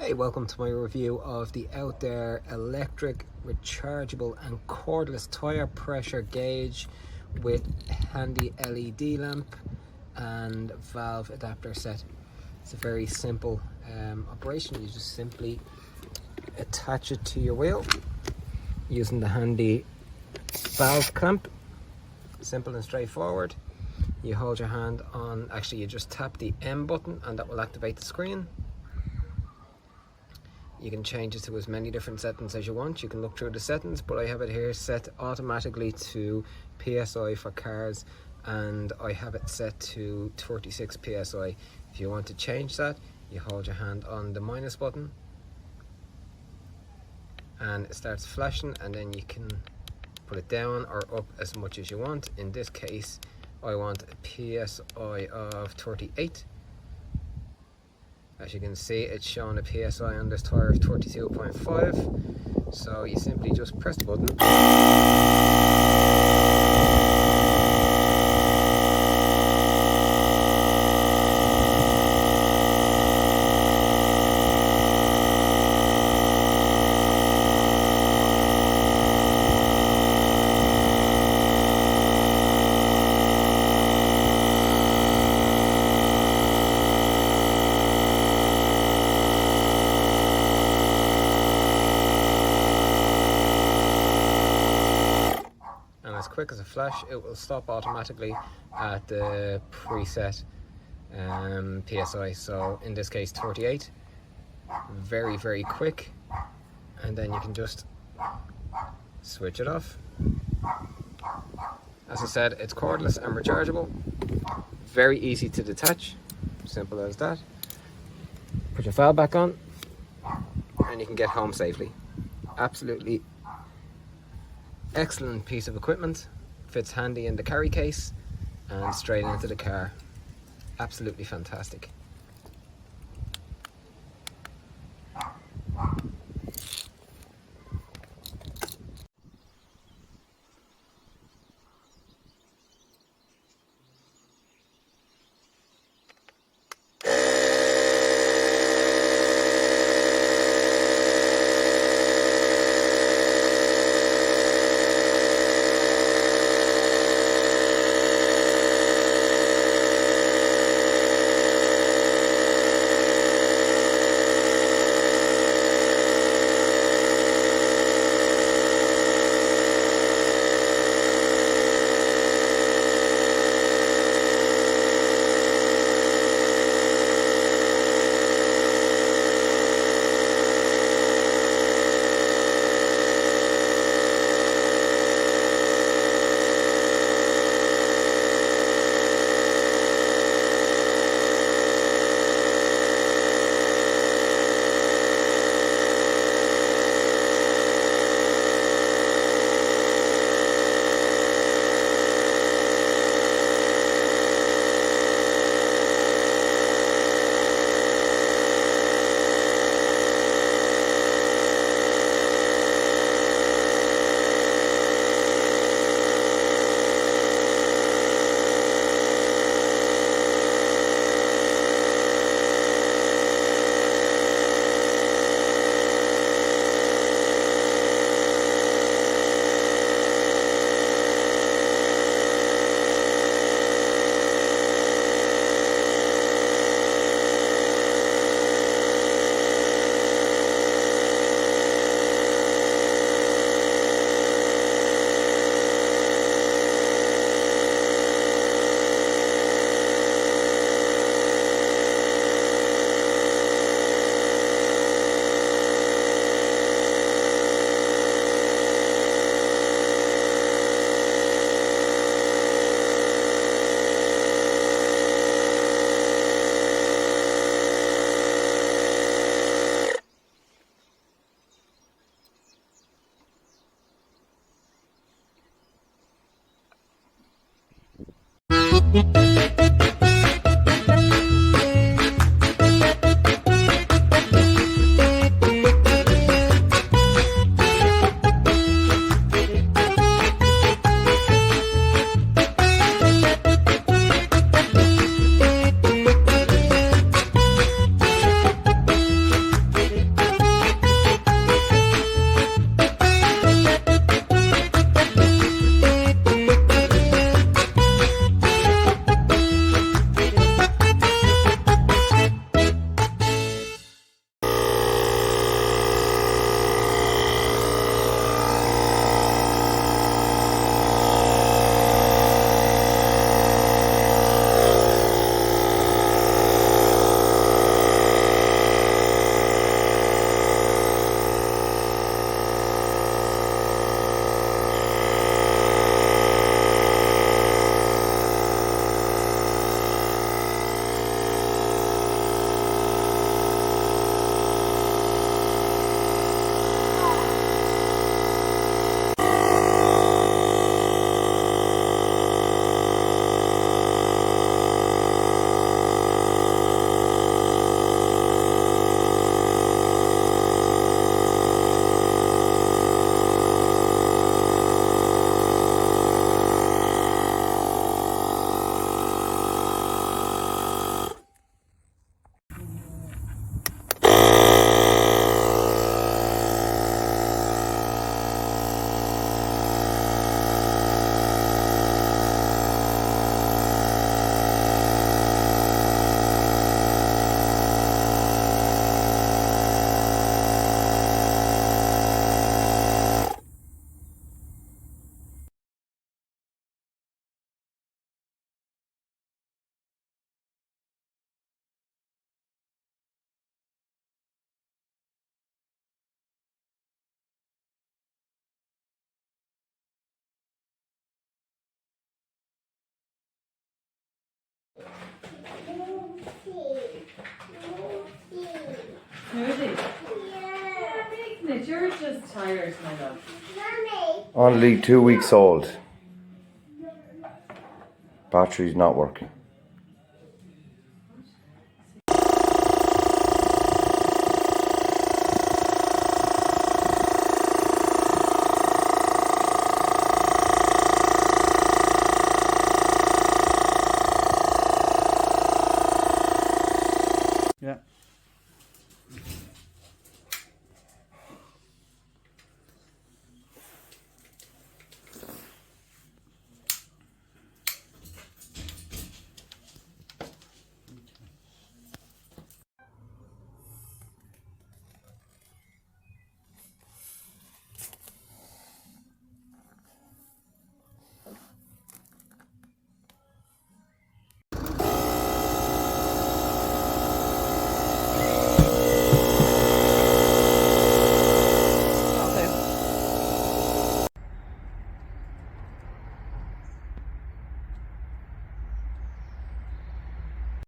Hey, welcome to my review of the AUTDER electric, rechargeable and cordless tire pressure gauge with handy LED lamp and valve adapter set. It's a very simple operation. You just simply attach it to your wheel using the handy valve clamp. Simple and straightforward. You hold your hand on, actually you just tap the M button and that will activate the screen. You can change it to as many different settings as you want. You can look through the settings, but I have it here set automatically to PSI for cars, and I have it set to 36 PSI. If you want to change that, you hold your hand on the minus button and it starts flashing, and then you can put it down or up as much as you want. In this case, I want a PSI of 38. As you can see, it's showing a PSI on this tire of 32.5. So you simply just press the button. As quick as a flash, it will stop automatically at the preset PSI. So in this case 38. Very quick, and then you can just switch it off. As I said, it's cordless and rechargeable, very easy to detach, simple as that. Put your valve back on and you can get home safely. Absolutely excellent piece of equipment, fits handy in the carry case and straight into the car. Absolutely fantastic. Smoothie? Yeah, making it. You're just tired, my love. Mommy. Only 2 weeks old. Battery's not working. Yeah.